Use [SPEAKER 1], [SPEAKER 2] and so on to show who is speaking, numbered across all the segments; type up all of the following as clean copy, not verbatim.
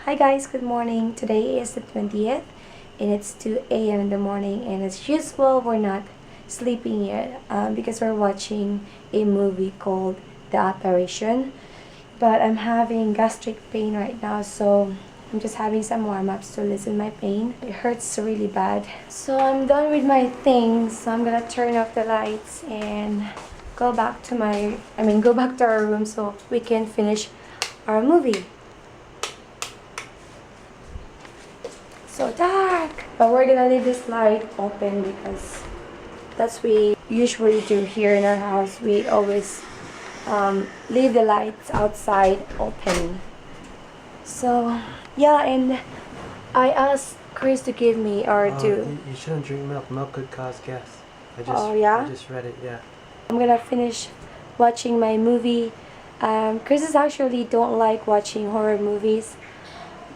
[SPEAKER 1] Hi guys, good morning. Today is the 20th and it's 2 a.m. in the morning, and as usual we're not sleeping yet because we're watching a movie called The Operation. But I'm having gastric pain right now, so I'm just having some warm-ups to lessen my pain. It hurts really bad. So I'm done with my things, so I'm gonna turn off the lights and go back to our room so we can finish our movie. So dark, but we're gonna leave this light open because that's what we usually do here in our house. We always leave the lights outside open. So yeah, and I asked Chris to give me
[SPEAKER 2] You shouldn't drink milk. Milk could cause gas. I just read it. Yeah.
[SPEAKER 1] I'm gonna finish watching my movie. Chris is actually don't like watching horror movies,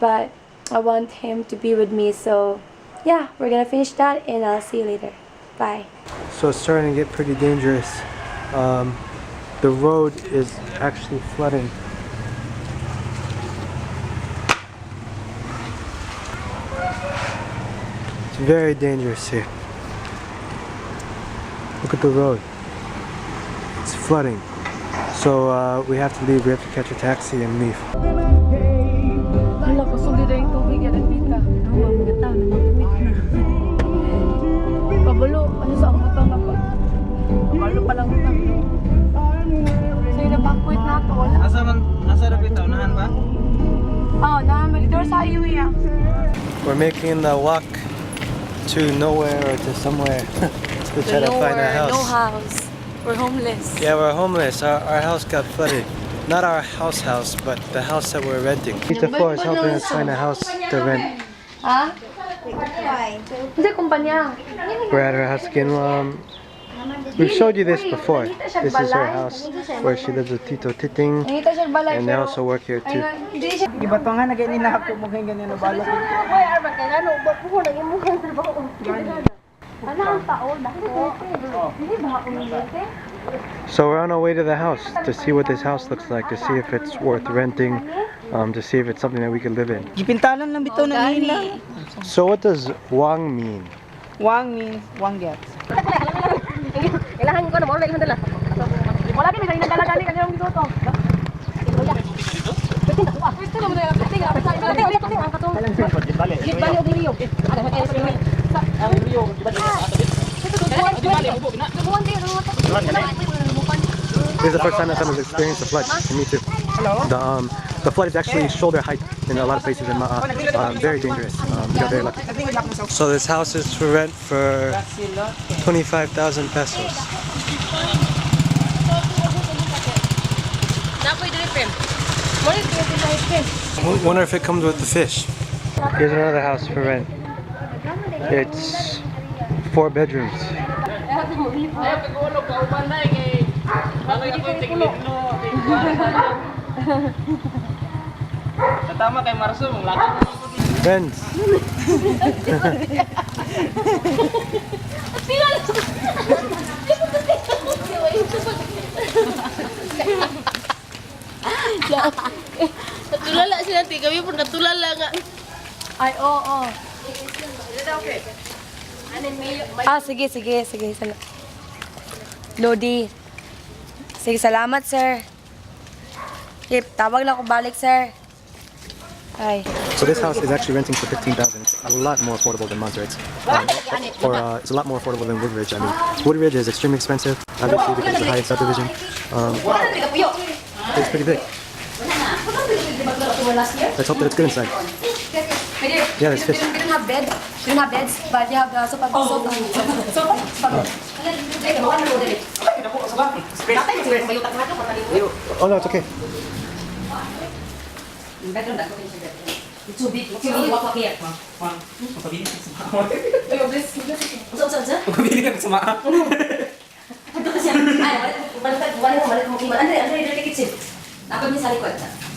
[SPEAKER 1] but I want him to be with me. So yeah, we're gonna finish that and I'll see you later. Bye.
[SPEAKER 2] So it's starting to get pretty dangerous. The road is actually flooding. It's very dangerous here. Look at the road. It's flooding. So we have to leave. We have to catch a taxi and leave.
[SPEAKER 1] Hala, kusog dito yung tubig yan, Pita. Mamagataw, nagmagwit na. Kabalo, ano sa ang butang na pa? Kabalo pa lang butang. So yung nabakwit na ito, wala.
[SPEAKER 3] Asa na bitaw? Nahan ba?
[SPEAKER 1] Oo, dito sa iyo ya.
[SPEAKER 2] We're making the walk to nowhere or to somewhere to try to find a house.
[SPEAKER 1] No house. We're homeless.
[SPEAKER 2] Yeah, we're homeless. Our house got flooded. Not our house, but the house that we're renting. Tita Flor is helping us find a house to rent.
[SPEAKER 1] Ha? Hindi, kumpanya.
[SPEAKER 2] We're at her house again. We've showed you this before. This is her house where she lives with Tito Titing, and they also work here too.
[SPEAKER 3] Iba to nga nagay nila ako mo kay ganyan na balak.
[SPEAKER 2] So we're on our way to the house to see what this house looks like, to see if it's worth renting, to see if it's something that we could live in.
[SPEAKER 3] Gipintalan lang bitaw ng hila.
[SPEAKER 2] So what does Wang mean?
[SPEAKER 3] Wang means one gets.
[SPEAKER 1] Kailangan ko na mo lagi handala. Wala din may dala gani kanang dito.
[SPEAKER 2] This is the first time that someone's experienced a flood, and me too. The flood is actually shoulder height in a lot of places, and very dangerous. We got very lucky. So this house is for rent for 25,000 pesos. Wonder if it comes with the fish. Here's another house for rent. It's 4 bedrooms. Friends.
[SPEAKER 4] Natulala sila, kami pun natulala nga.
[SPEAKER 1] Ay, oo. Sige. Lodi. Sige, salamat, sir. Yep, tawag lang ako balik, sir. Ay.
[SPEAKER 2] So this house is actually renting for 15,000. It's a lot more affordable than Mantoy. It's a lot more affordable than Woodridge. I mean, Woodridge is extremely expensive, obviously because it's the highest subdivision. It's pretty big. Let's hope that it's good inside. Yeah, there's fish.
[SPEAKER 1] We don't have beds, but you have the sofa.
[SPEAKER 2] Oh no, it's okay.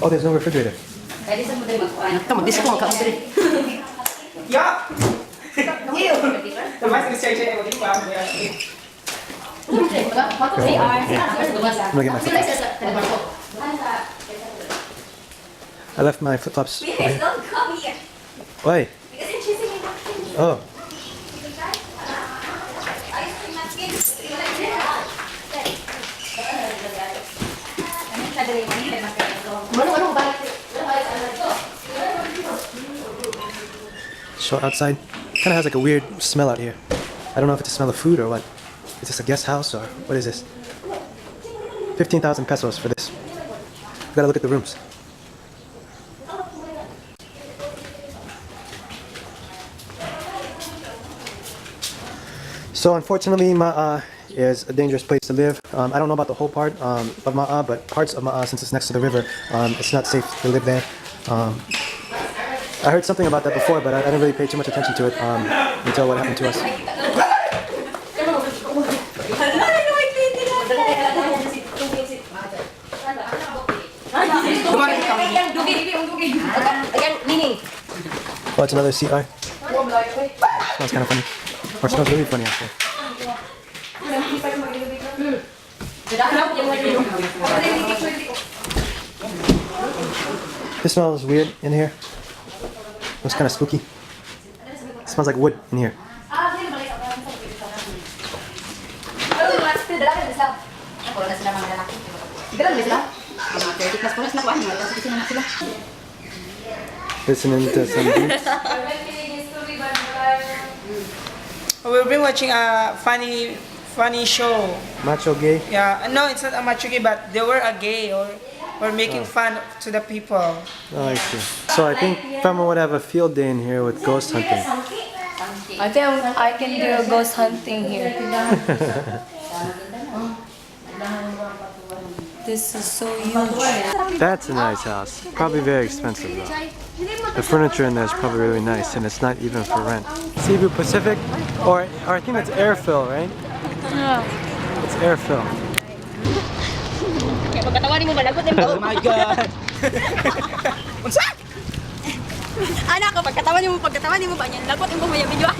[SPEAKER 2] Oh, there's no refrigerator. I'm gonna get my I left my flip-flops.
[SPEAKER 1] Please don't come here.
[SPEAKER 2] Why?
[SPEAKER 1] Because I'm chasing my napkin.
[SPEAKER 2] Oh. So outside, kind of has like a weird smell out here. I don't know if it's a smell of food or what. Is this a guest house or what is this? 15,000 pesos for this. We gotta look at the rooms. So unfortunately, Ma'a is a dangerous place to live. I don't know about the whole part of Ma'a, but parts of Ma'a, since it's next to the river, it's not safe to live there. I heard something about that before, but I didn't really pay too much attention to it until what happened to us. Oh, it's another CR. Smells kind of funny. Or smells really funny, actually. This smells weird in here. Looks kind of spooky. It smells like wood in here. Listening to some beats.
[SPEAKER 3] We've been watching a funny show.
[SPEAKER 2] Macho gay.
[SPEAKER 3] Yeah, no, it's not a macho gay, but they were a gay or making fun to the people.
[SPEAKER 2] Oh, I see. So I think Fema would have a field day in here with ghost hunting.
[SPEAKER 1] I think I can do ghost hunting here. This is so huge.
[SPEAKER 2] That's a nice house. Probably very expensive though. The furniture in there is probably really nice, and it's not even for rent. Cebu Pacific, or I think it's airfill, right?
[SPEAKER 1] Yeah.
[SPEAKER 2] It's airfill.
[SPEAKER 3] Oh my God! Unsa?
[SPEAKER 5] Anak ko, pagkatawan mo ba niyan? Lagot yung bumaya videoan.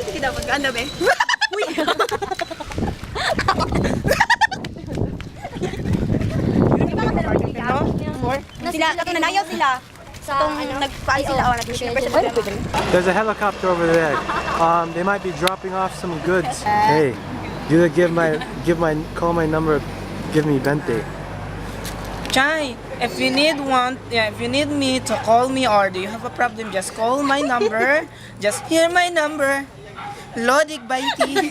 [SPEAKER 5] Hindi kita pagkanda, be. Uy! Sila, nanayaw sila. Sa itong nagpaan sila o nag-share.
[SPEAKER 2] There's a helicopter over there. They might be dropping off some goods. Hey, you call my number, give me 20.
[SPEAKER 3] Chai, if you need me to call me or do you have a problem, just call my number. Just hear my number. Lodig Baiti.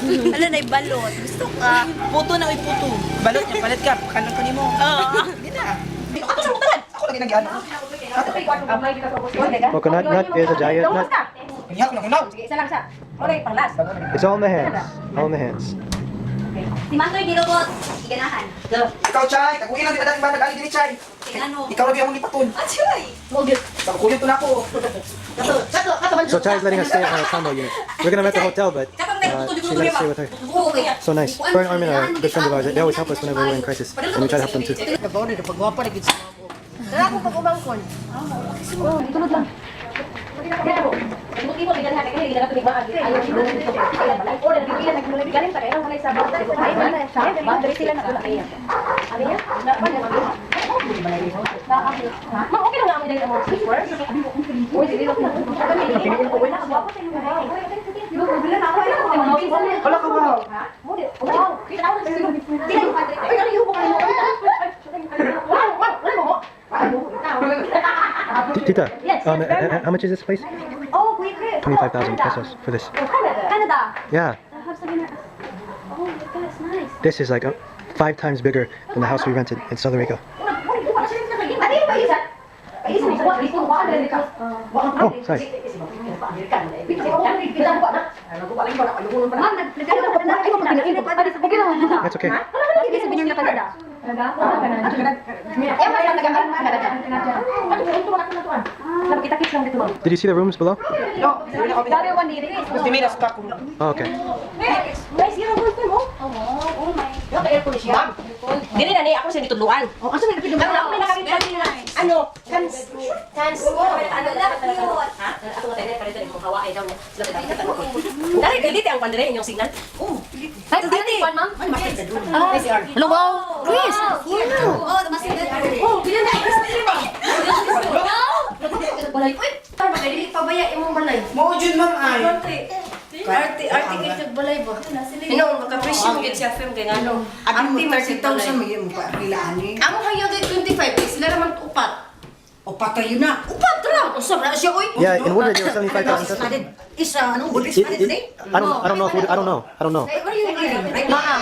[SPEAKER 5] Ano na balot? Gusto ka?
[SPEAKER 3] Puto na puto. Balot niya, palit ka. Kanang ko nimo.
[SPEAKER 5] Oo.
[SPEAKER 3] Hindi na. Ako lagi nag-ano.
[SPEAKER 2] Coconut nut is a giant nut.
[SPEAKER 3] Kanya ko na kunaw.
[SPEAKER 2] It's all in the hands. All in the hands.
[SPEAKER 5] Si Mantoy dilobot. Iganahan.
[SPEAKER 3] Ikaw, Chai. Kakuhin lang din ba nag-ali din, Chai.
[SPEAKER 5] Igano.
[SPEAKER 3] Ikaw lagi akong ipatun.
[SPEAKER 5] Achoy!
[SPEAKER 3] Kakuhin to na ako.
[SPEAKER 2] So Chai's letting us stay at her condo unit. We're gonna rent the hotel, but she let us stay with her. So nice. Her and Armin are good friends of ours. They always help us whenever we're in crisis, and we try to help them too. Tita, how much is this place? 25,000 pesos for this.
[SPEAKER 5] Canada.
[SPEAKER 2] Yeah,
[SPEAKER 5] Oh, that's nice.
[SPEAKER 2] this is like 5 times bigger than the house we rented in Southern Rico. Oh, sorry. That's okay. Did you see the rooms below? Oh, okay.
[SPEAKER 6] Dili na ni ako sa ditudluan. Oh, asa may ditudluan? Ako may nakakita din ano, cans. Ano lang yun? Ha? Ako tayo na parito ni mong hawaay daw niya. Dari dili ang pandire inyong signal. Oh, dili
[SPEAKER 5] Ay, Ate! Ma'am? Hello, wow! Chris! Oh, the master bedroom. Oh, bilang na! Balay, uy! Dili pabaya imong balay.
[SPEAKER 3] Mao jud ma'am ay.
[SPEAKER 5] Arte kay balay ba? Ino, maka-appreciate mo gid siya film kay ngano.
[SPEAKER 7] Abi mo
[SPEAKER 5] Arte
[SPEAKER 7] 30,000 mo pa pilaan ni.
[SPEAKER 5] Amo hayo day 25, sila naman upat.
[SPEAKER 7] O patay yun na.
[SPEAKER 5] Upat ra. Usab na siya oy.
[SPEAKER 2] Yeah, in Woodridge, it was 75,000 pesos.
[SPEAKER 7] Isa, anong budis pa today?
[SPEAKER 2] I don't know. I don't know.
[SPEAKER 5] Where are you living? Right now?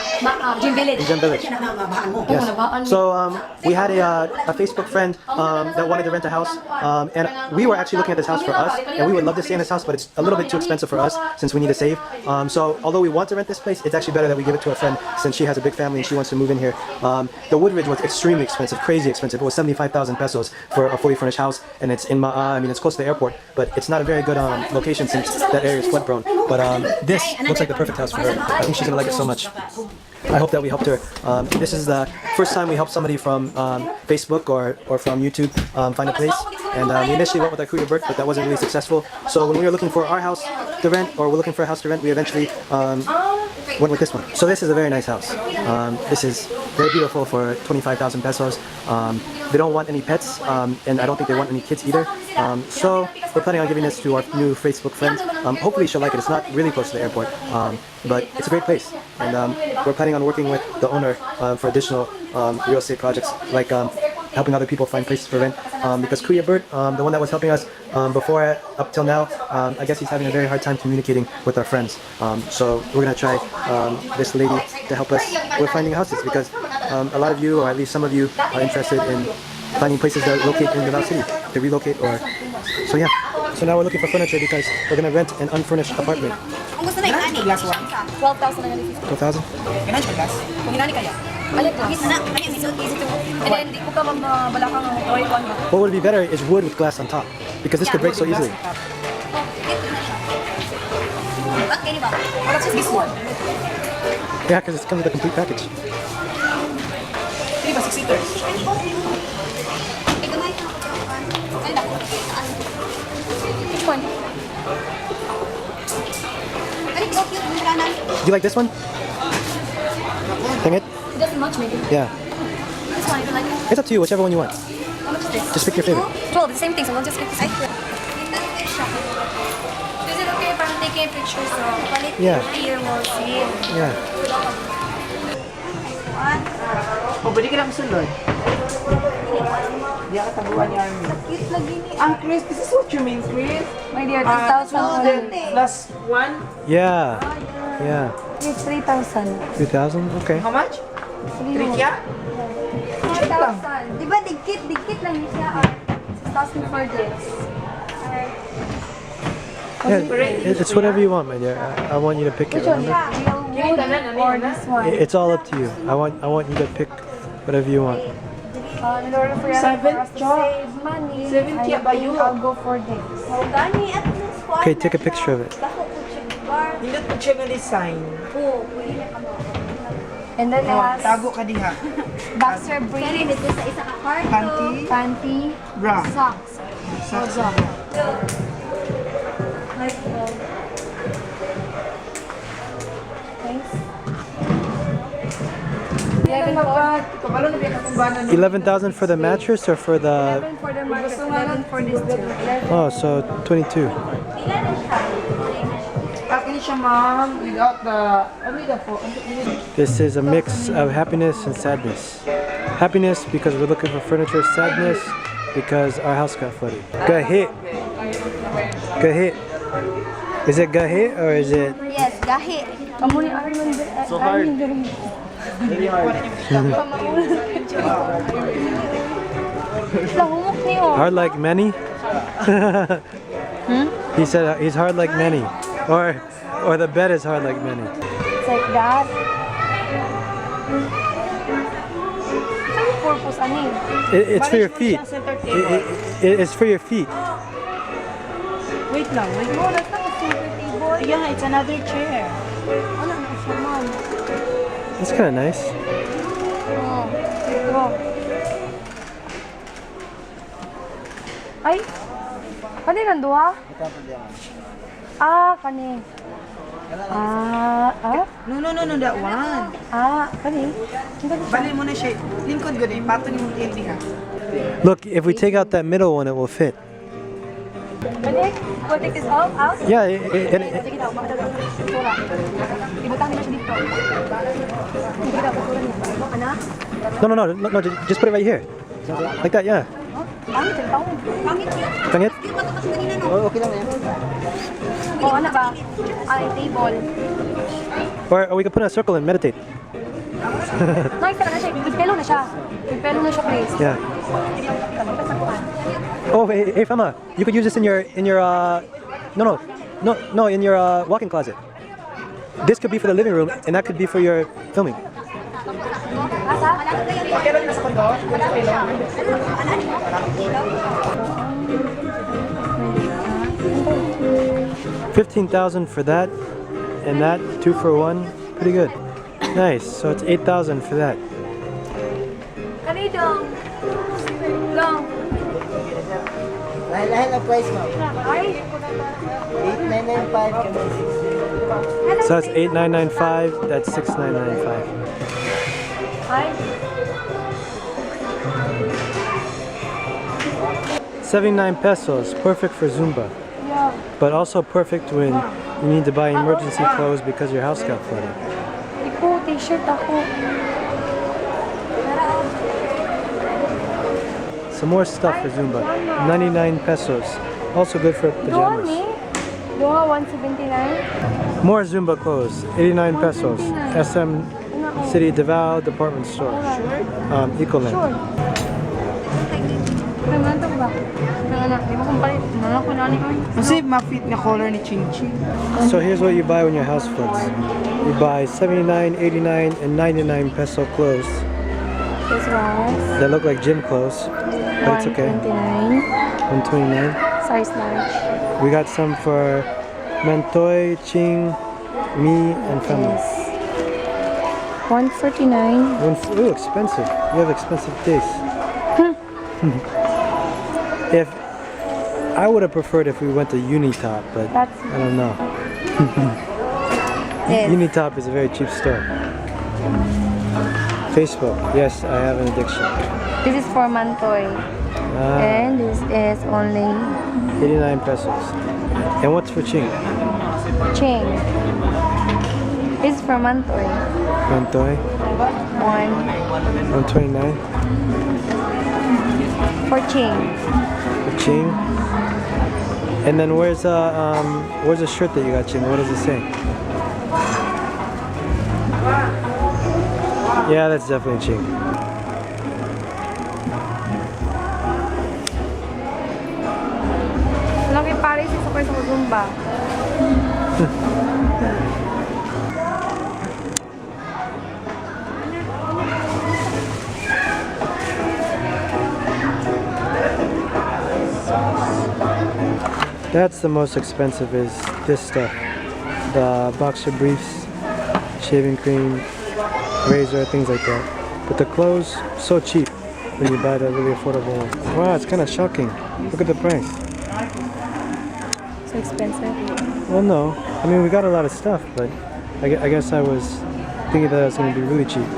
[SPEAKER 5] Jim Village.
[SPEAKER 2] In Gem Village.
[SPEAKER 7] Siya na mabahan mo.
[SPEAKER 2] Yes. So we had a Facebook friend that wanted to rent a house, and we were actually looking at this house for us, and we would love to stay in this house, but it's a little bit too expensive for us since we need to save. So although we want to rent this place, it's actually better that we give it to a friend since she has a big family and she wants to move in here. The Woodridge was extremely expensive, crazy expensive. It was 75,000 pesos for a fully furnished house, and it's in I mean it's close to the airport, but it's not a very good location since that area is flood prone. But this looks like the perfect house for her. I think she's gonna like it so much. I hope that we helped her. This is the first time we helped somebody from Facebook or from YouTube find a place. And we initially went with our Kuya Bert, but that wasn't really successful. So when we were looking for our house to rent, or we're looking for a house to rent, we eventually went with this one. So this is a very nice house. This is very beautiful for 25,000 pesos. They don't want any pets, and I don't think they want any kids either. So we're planning on giving this to our new Facebook friend. Hopefully she'll like it. It's not really close to the airport, but it's a great place. And we're planning on working with the owner for additional real estate projects, like helping other people find places for rent. Because Kuya Bert, the one that was helping us before up till now, I guess he's having a very hard time communicating with our friends. So we're gonna try this lady to help us with finding houses, because a lot of you, or at least some of you, are interested in finding places that locate in Davao City to relocate. Or so yeah. So now we're looking for furniture because we're gonna rent an unfurnished apartment.
[SPEAKER 5] Kung gusto na ikani. 12,000 na ganito.
[SPEAKER 2] 12,000?
[SPEAKER 3] Kanang glass.
[SPEAKER 5] Kung inani kaya. Alit lang. Easy to. And then di ko ka balakang toy one.
[SPEAKER 2] What would be better is wood with glass on top, because this could break so easily.
[SPEAKER 5] What can you buy? What's this one?
[SPEAKER 2] Yeah, because it comes with a complete package.
[SPEAKER 3] Di ba 6 seaters?
[SPEAKER 5] Which one?
[SPEAKER 2] Do you like this one? Hang it?
[SPEAKER 5] It doesn't much maybe.
[SPEAKER 2] Yeah.
[SPEAKER 5] This one, I don't like it.
[SPEAKER 2] It's up to you, whichever one you want.
[SPEAKER 5] How much is this?
[SPEAKER 2] Just pick your favorite.
[SPEAKER 5] 12, the same thing, so we'll just get this. Is it okay if I'm taking pictures of
[SPEAKER 2] Yeah.
[SPEAKER 5] here, we'll see?
[SPEAKER 2] Yeah.
[SPEAKER 3] O pwede ka lang sunod. Di ka taguan niya. Chris, this is what you mean, Chris?
[SPEAKER 1] My dear, 2,000
[SPEAKER 3] Plus 1?
[SPEAKER 2] Yeah. Yeah.
[SPEAKER 1] It's 3,000.
[SPEAKER 2] 3,000? Okay.
[SPEAKER 3] How much? 3 kya?
[SPEAKER 1] 4,000. Di ba, dikit lang siya. 6,000 for this.
[SPEAKER 2] Yeah, it's whatever you want, my dear. I want you to pick it. Remember?
[SPEAKER 1] Real wood or this one?
[SPEAKER 2] It's all up to you. I want you to pick whatever you want.
[SPEAKER 1] In order for us to save money, I'll go for this.
[SPEAKER 2] Okay, take a picture of it.
[SPEAKER 3] Hindi po siya nga design.
[SPEAKER 1] And then it has
[SPEAKER 3] Tago ka diha.
[SPEAKER 1] boxer briefs, panty,
[SPEAKER 3] Bra.
[SPEAKER 1] socks. Thanks.
[SPEAKER 2] 11,000 for the mattress or for the...
[SPEAKER 1] 11 for the mattress, 11 for this too.
[SPEAKER 2] Oh, so 22.
[SPEAKER 3] Actually siya, ma'am, without the... Only the phone.
[SPEAKER 2] This is a mix of happiness and sadness. Happiness because we're looking for furniture. Sadness because our house got flooded. Gahit. Gahit. Is it gahit or is it...
[SPEAKER 5] Yes, gahi.
[SPEAKER 2] So hard. Hard like many? He said he's hard like many. Or the bed is hard like many.
[SPEAKER 1] It's like that. Purpose, ani?
[SPEAKER 2] It's for your feet. It's for your feet.
[SPEAKER 3] Wait lang, wait.
[SPEAKER 1] No, that's not a center table.
[SPEAKER 3] Yeah, it's another chair.
[SPEAKER 1] Wala na siya, ma'am.
[SPEAKER 2] That's kind of nice.
[SPEAKER 1] Oh, ito. Ay! Kani nanduha? Ah, kani.
[SPEAKER 3] No, that one.
[SPEAKER 1] Kani?
[SPEAKER 3] Bali mo na siya. Lingkod ko din. Pato ni mo TNT ha.
[SPEAKER 2] Look, if we take out that middle one, it will fit.
[SPEAKER 1] Kani? We'll take this out?
[SPEAKER 2] Yeah,
[SPEAKER 1] Sige daw, baka daw. Sura. Ibutang nila siya dito. Sige daw, basura niya. Ana?
[SPEAKER 2] no, just put it right here. Like that, yeah.
[SPEAKER 1] Pangit yung taong.
[SPEAKER 2] Pangit?
[SPEAKER 7] Oh, okay lang yan.
[SPEAKER 1] Oo, ano ba? Ay, table.
[SPEAKER 2] Or we can put in a circle and meditate.
[SPEAKER 1] Nice talaga siya. Impelo na siya. Impelo na siya, please.
[SPEAKER 2] Yeah. Oh, hey, Fama, you could use this in your in your walk-in closet. This could be for the living room, and that could be for your filming.
[SPEAKER 3] Okay lang na sa kondo.
[SPEAKER 2] 15,000 for that, and that 2 for 1. Pretty good. Nice. So it's 8,000 for that.
[SPEAKER 1] Kani dong. Long.
[SPEAKER 7] Lahat na price mo.
[SPEAKER 1] Ay.
[SPEAKER 7] 8,995 ka na.
[SPEAKER 2] So that's 8,995. That's 6,995.
[SPEAKER 1] Ay.
[SPEAKER 2] 79 pesos. Perfect for Zumba,
[SPEAKER 1] Yeah.
[SPEAKER 2] but also perfect when you need to buy emergency clothes because your house got flooded.
[SPEAKER 1] Iko, t-shirt ako.
[SPEAKER 2] Some more stuff for Zumba. 99 pesos. Also good for
[SPEAKER 1] Doha
[SPEAKER 2] pajamas.
[SPEAKER 1] ni. Doha, 179.
[SPEAKER 2] More Zumba clothes. 89 pesos. SM City Davao Department Store. Ecoland.
[SPEAKER 1] Sure. Naman ito ba? Anak, di mo kung palit. Nalang ko na ni ko.
[SPEAKER 3] Kasi ma-fit na color ni Ching Ching.
[SPEAKER 2] So here's what you buy when your house floods. You buy 79, 89, and 99 peso clothes
[SPEAKER 1] This was
[SPEAKER 2] that look like gym clothes, but it's okay.
[SPEAKER 1] 129.
[SPEAKER 2] 129.
[SPEAKER 1] Size large.
[SPEAKER 2] We got some for Mantoy, Ching, me, and family.
[SPEAKER 1] Yes. 149.
[SPEAKER 2] Ooh, expensive. You have expensive taste. If I would have preferred if we went to Unitop, but
[SPEAKER 1] That's
[SPEAKER 2] I don't know.
[SPEAKER 1] Yes.
[SPEAKER 2] Unitop is a very cheap store. Facebook. Yes, I have an addiction.
[SPEAKER 1] This is for Mantoy. And this is only
[SPEAKER 2] 89 pesos. And what's for Ching?
[SPEAKER 1] Ching. This is for Mantoy.
[SPEAKER 2] Mantoy? 129.
[SPEAKER 1] For Ching.
[SPEAKER 2] For Ching. And then where's the shirt that you got, Ching? What does it say? Yeah, that's definitely Ching.
[SPEAKER 1] Laki Paris is okay sa Zumba.
[SPEAKER 2] That's the most expensive is this stuff. The boxer briefs, shaving cream, razor, things like that. But the clothes, so cheap when you buy the really affordable one. Wow, it's kind of shocking. Look at the price.
[SPEAKER 1] So expensive.
[SPEAKER 2] Well, no. I mean, we got a lot of stuff, but I guess I was thinking that it was going to be really cheap.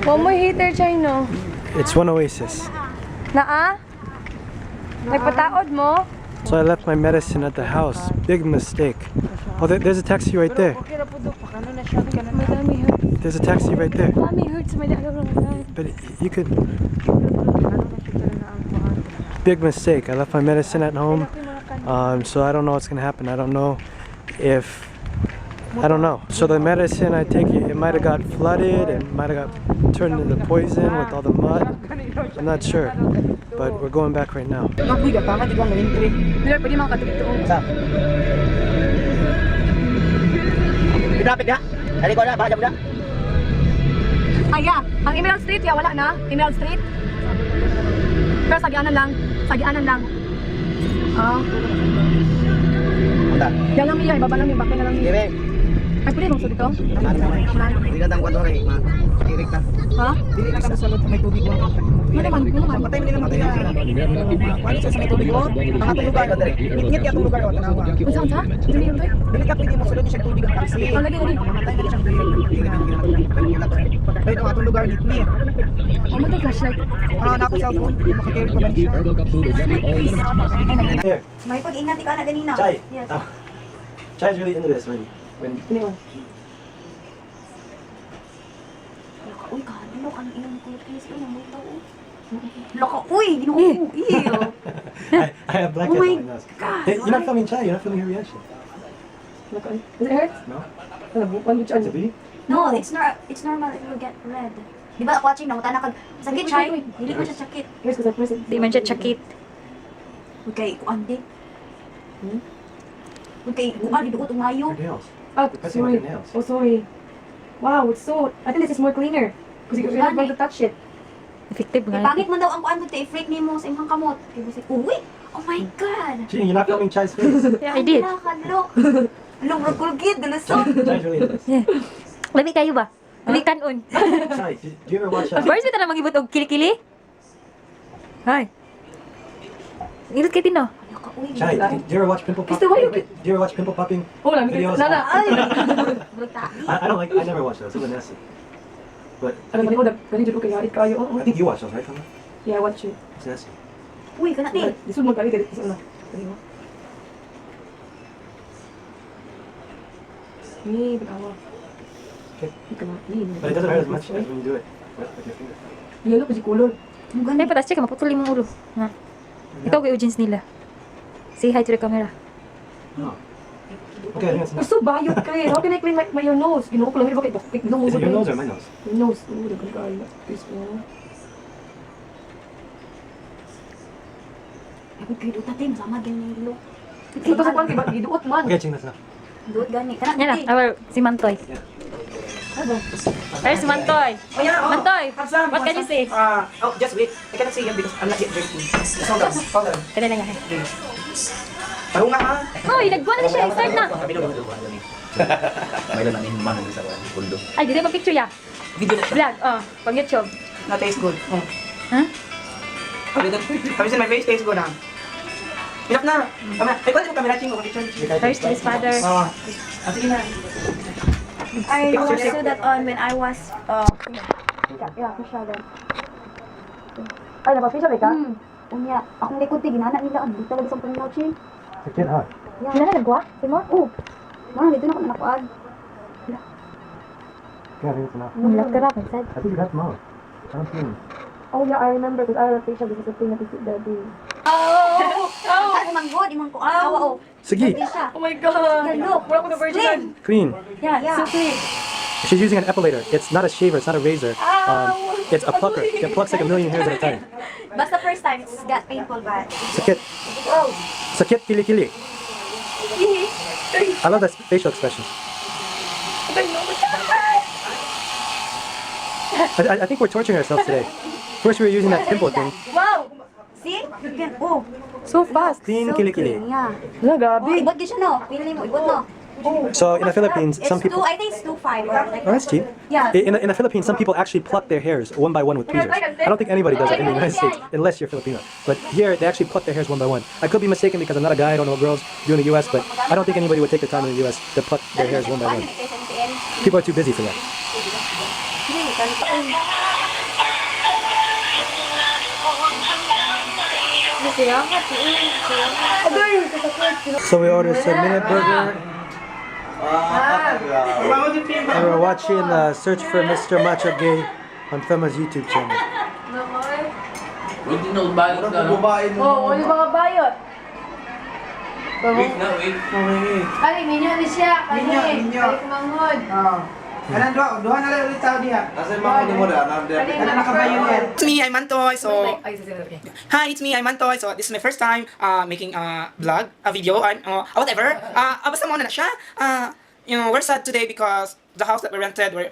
[SPEAKER 1] One more heater, Chino.
[SPEAKER 2] It's one oasis.
[SPEAKER 1] Naa? Nagpataod mo?
[SPEAKER 2] So I left my medicine at the house. Big mistake. Oh, there's a taxi right there.
[SPEAKER 1] Madami hurts.
[SPEAKER 2] There's a taxi right there.
[SPEAKER 1] Madami hurts. Madami.
[SPEAKER 2] But you could... Big mistake. I left my medicine at home. So I don't know what's going to happen. I don't know if... I don't know. So the medicine I take, it might have got flooded. It might have got turned into poison with all the mud. I'm not sure. But we're going back right now.
[SPEAKER 1] Miller, pwede makakatulog.
[SPEAKER 7] Dapat ya? Dali ko na, baka dyan mo na.
[SPEAKER 5] Ay, yeah. Ang Emerald Street, yeah, wala na. Emerald Street. Pero sagianan lang. Sagianan lang. Ah.
[SPEAKER 7] Punta.
[SPEAKER 5] Yan lang niya, ibaba lang yung bakit na lang niya.
[SPEAKER 7] Sige,
[SPEAKER 5] Ay, pwede mong dito?
[SPEAKER 7] ano naman. Hindi ka tang kwadro eh. Makirik ka.
[SPEAKER 5] Ha?
[SPEAKER 3] Dili ka sa salot may tubig mo.
[SPEAKER 5] Ano naman? Ano naman?
[SPEAKER 3] Patay mo nila matay na. Wala sa may tubig mo. Ang atong lugar. Ingit ka atong lugar o tanawa.
[SPEAKER 5] Unsa, unsa? Dili yung tayo?
[SPEAKER 3] Dili ka pwede mo sulod niya tubig ang taxi.
[SPEAKER 5] Oh, lagi, lagi.
[SPEAKER 3] Mamatay na siya. Pero ang atong lugar litni.
[SPEAKER 5] Oh, matay flashlight.
[SPEAKER 3] Nako cellphone. Makakarry ko lang siya.
[SPEAKER 2] Here,
[SPEAKER 5] May pag-ingat ka na ganina.
[SPEAKER 2] Chai.
[SPEAKER 5] Yes.
[SPEAKER 2] Chai's really into this when
[SPEAKER 5] Uy, kahalo ka ng ilang kulit kayo sa ilang mga tao. Loko, uy, ginoo. Ew.
[SPEAKER 2] I have black
[SPEAKER 5] Oh my
[SPEAKER 2] on my nose.
[SPEAKER 5] God.
[SPEAKER 2] Hey, you're not filming Chai, you're not filming her reaction.
[SPEAKER 5] Does it hurt?
[SPEAKER 2] No?
[SPEAKER 5] It's
[SPEAKER 2] Is it bleeding?
[SPEAKER 5] No, it's normal if you get red. Di ba watching na utana kag sakit siya. Dili ko siya sakit.
[SPEAKER 1] Here's the person. Di man siya chakit.
[SPEAKER 5] Okay, kuan di. Okay, kuan di dugot umayo.
[SPEAKER 2] Her nails.
[SPEAKER 1] Oh,
[SPEAKER 2] Pressing with
[SPEAKER 1] sorry.
[SPEAKER 2] her nails.
[SPEAKER 1] Oh, sorry. Wow, it's so... I think this is more cleaner. Because you're not going to touch it. Effective
[SPEAKER 5] Kay pangit man daw ang kuan dito i-freak nimo sa imong kamot. Kay basi, uy. Oh my god.
[SPEAKER 2] Gee, you're not filming Chai's face.
[SPEAKER 1] Yeah, I did.
[SPEAKER 5] Nakakadlok. Along ragulgid dulusot.
[SPEAKER 2] Chai's really into this.
[SPEAKER 1] Yeah. Lami kayo ba? Lami kanon.
[SPEAKER 2] Chai, do you ever watch
[SPEAKER 1] Of course, kita na mangibot og kilikili. Hi. Ilot kay tino.
[SPEAKER 2] Chai, do you ever watch pimple
[SPEAKER 1] Gusto mo
[SPEAKER 2] popping?
[SPEAKER 1] yung-
[SPEAKER 2] Do you ever watch pimple popping
[SPEAKER 1] Oh, lami
[SPEAKER 2] videos?
[SPEAKER 1] Nana.
[SPEAKER 5] Ay. Brutali.
[SPEAKER 2] I don't like. I never watch those. Those are nasty. But
[SPEAKER 1] Ano man ko gani jud ko kay harit kayo.
[SPEAKER 2] I think you watch those, right? Tama?
[SPEAKER 1] Yeah, watch it.
[SPEAKER 2] It's nasty.
[SPEAKER 5] Uy, kana ti.
[SPEAKER 1] This one mo kali dito sa una. Kani mo. Ni bitawa.
[SPEAKER 2] Okay.
[SPEAKER 1] Ikaw ni.
[SPEAKER 2] But it doesn't hurt as much as when you do it with your finger.
[SPEAKER 1] Yelo kasi kulor.
[SPEAKER 5] Gani.
[SPEAKER 1] Ay, patas check maputol imong ulo. Ha. Ikaw kay audience nila. Say hi to the camera.
[SPEAKER 2] Oh. Okay, I think that's enough.
[SPEAKER 1] Gusto bayot kay. How can I clean my your nose? Ginoo ko lang bakit bakit no
[SPEAKER 2] Is it your nose or my nose?
[SPEAKER 1] Your nose. Oh, dagan kay. Peaceful.
[SPEAKER 5] Ako kay duta ti masama gyud ni ilo.
[SPEAKER 1] Ito sa kwan kay giduot man.
[SPEAKER 2] Okay, Ching, that's enough.
[SPEAKER 5] Duot gani. Kana
[SPEAKER 1] Yan na,
[SPEAKER 5] ti.
[SPEAKER 1] our si Mantoy.
[SPEAKER 2] Yeah.
[SPEAKER 1] There's si Mantoy.
[SPEAKER 3] Oh yeah.
[SPEAKER 1] Mantoy,
[SPEAKER 3] Have some.
[SPEAKER 1] what can you say?
[SPEAKER 3] Oh, just wait. I cannot say it because I'm not yet drinking. Hold on. Hold on.
[SPEAKER 1] Kada lang yan.
[SPEAKER 3] Parang nga ha.
[SPEAKER 1] Hoy, nagbuwan na siya. Start na.
[SPEAKER 8] May lang namin man sa pundo.
[SPEAKER 1] Ay, dito pa picture ya.
[SPEAKER 3] Video na siya.
[SPEAKER 1] Vlog, pang YouTube.
[SPEAKER 3] Na taste good. Oh.
[SPEAKER 1] Huh?
[SPEAKER 3] Have you seen my face? Taste good ha. Enough na. Tama. Ay, kung mo camera ching ko picture.
[SPEAKER 1] First to his father.
[SPEAKER 3] Sige na.
[SPEAKER 5] I also that on when I was
[SPEAKER 1] Yeah, masyado. Ay, napapisya ba ka?
[SPEAKER 5] unya, akong likod ti ginana nila ang talaga sa panginaw chi.
[SPEAKER 2] The kid, huh?
[SPEAKER 1] Sila na nagwa? Si mo?
[SPEAKER 5] Oh. Mara dito na ko nakuan.
[SPEAKER 2] Yeah, I think it's enough.
[SPEAKER 1] Mulak ka ra, Vincent.
[SPEAKER 2] I think you got more. I don't see any.
[SPEAKER 1] Oh yeah, I remember because I had a facial because of thing that is daddy.
[SPEAKER 5] Ay manggod imong ko awa oh.
[SPEAKER 2] Sige,
[SPEAKER 5] Di siya.
[SPEAKER 1] Oh my god!
[SPEAKER 5] Look,
[SPEAKER 1] Wala ko na virgin.
[SPEAKER 2] clean.
[SPEAKER 1] Yeah, so clean.
[SPEAKER 2] She's using an epilator. It's not a shaver, it's not a razor. It's a plucker. It plucks like a million hairs at a time.
[SPEAKER 5] Basta first time it's got painful but
[SPEAKER 2] Sakit. Sakit kili-kili. I love that facial expression. I think we're torturing ourselves today. First we were using that pimple thing.
[SPEAKER 5] wow. See? You can
[SPEAKER 1] So fast.
[SPEAKER 2] Clean kili-kili.
[SPEAKER 5] Yeah.
[SPEAKER 1] Wala, gabi.
[SPEAKER 5] Ibot gyud siya no. Pili mo ibot no.
[SPEAKER 2] So in the Philippines,
[SPEAKER 5] It's
[SPEAKER 2] some people...
[SPEAKER 5] I think it's 2.5 or like
[SPEAKER 2] Oh, that's cheap.
[SPEAKER 5] Yeah.
[SPEAKER 2] In the Philippines, some people actually pluck their hairs one by one with tweezers. I don't think anybody does it in the United States, unless you're Filipino. But here, they actually pluck their hairs one by one. I could be mistaken because I'm not a guy, I don't know what girls do in the US, but I don't think anybody would take the time in the US to pluck their hairs one by one. People are too busy for that. So we ordered some minute burger. And we're watching Search for Mr. Macho Gay on Fema's YouTube channel.
[SPEAKER 8] Hindi na bayad ka, no?
[SPEAKER 1] Oh, wala mga bayot.
[SPEAKER 8] Wait na, wait.
[SPEAKER 1] Ay, minyo ni siya.
[SPEAKER 3] Minyo, minyo.
[SPEAKER 1] Balik manghod.
[SPEAKER 3] Kanan doha na lang ulit tao diha.
[SPEAKER 8] Nasa mga ni mo da,
[SPEAKER 3] Kanan nakabayo yan. It's me, I'm Mantoy. So
[SPEAKER 1] Ay, okay.
[SPEAKER 3] hi, it's me, I'm Mantoy. So this is my first time making a vlog, a video, and whatever. Basta muna na siya. we're sad today because the house that we rented we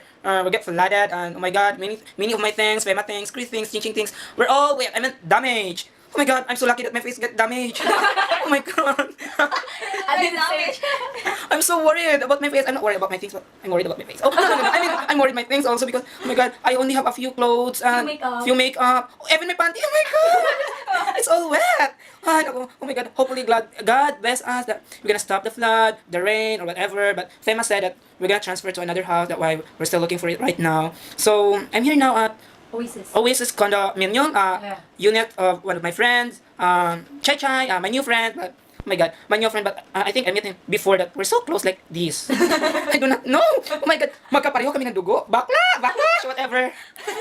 [SPEAKER 3] get flooded, and oh my god, many of my things, my things, Chris things, ching things, were all wet. I mean damaged. Oh my god, I'm so lucky that my face get damaged. Oh my god. I'm so worried about my face. I'm not worried about my things, but I'm worried about my face. Oh, no. I mean, I'm worried my things also because, oh my god, I only have a few clothes and few makeup. Even my panty, oh my god, it's all wet. Oh my god, hopefully God bless us that we're gonna stop the flood, the rain, or whatever. But FEMA said that we're gonna transfer to another house. That's why we're still looking for it right now. So I'm here now at Oasis condominium, unit of one of my friends, Chai, my new friend. But, oh my god, my new friend, but I think I met him before that. We're so close like this. I do not know. Oh my god, magkapareho kami ng dugo. Backlash, whatever.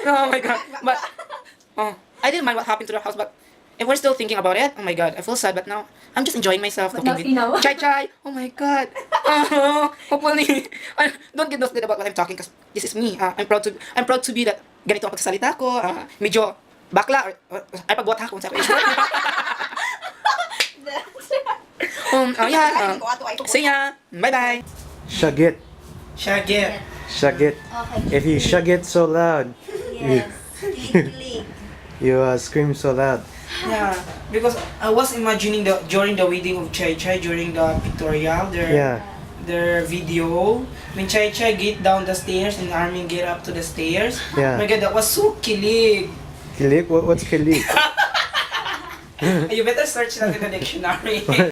[SPEAKER 3] Oh my god. But, I didn't mind what happened to the house, but if we're still thinking about it, oh my god, I feel sad, but now I'm just enjoying myself talking with Chai. Oh my god. Hopefully, don't get nostalgic about what I'm talking because this is me. I'm proud to be that ganito ang pagsasalita ko. Medyo bakla or ay pagbuhat ako sa see ya. Bye-bye.
[SPEAKER 2] Shug it.
[SPEAKER 3] Shag it.
[SPEAKER 2] Shug it. If you shug it so loud, you scream so loud.
[SPEAKER 3] Yeah, because I was imagining during the wedding of Chai during the pictorial, their video, when Chai get down the stairs and Armin get up to the stairs.
[SPEAKER 2] Yeah.
[SPEAKER 3] Oh my god, that was so kilig.
[SPEAKER 2] Kilig? What's kilig?
[SPEAKER 3] You better search that in the dictionary.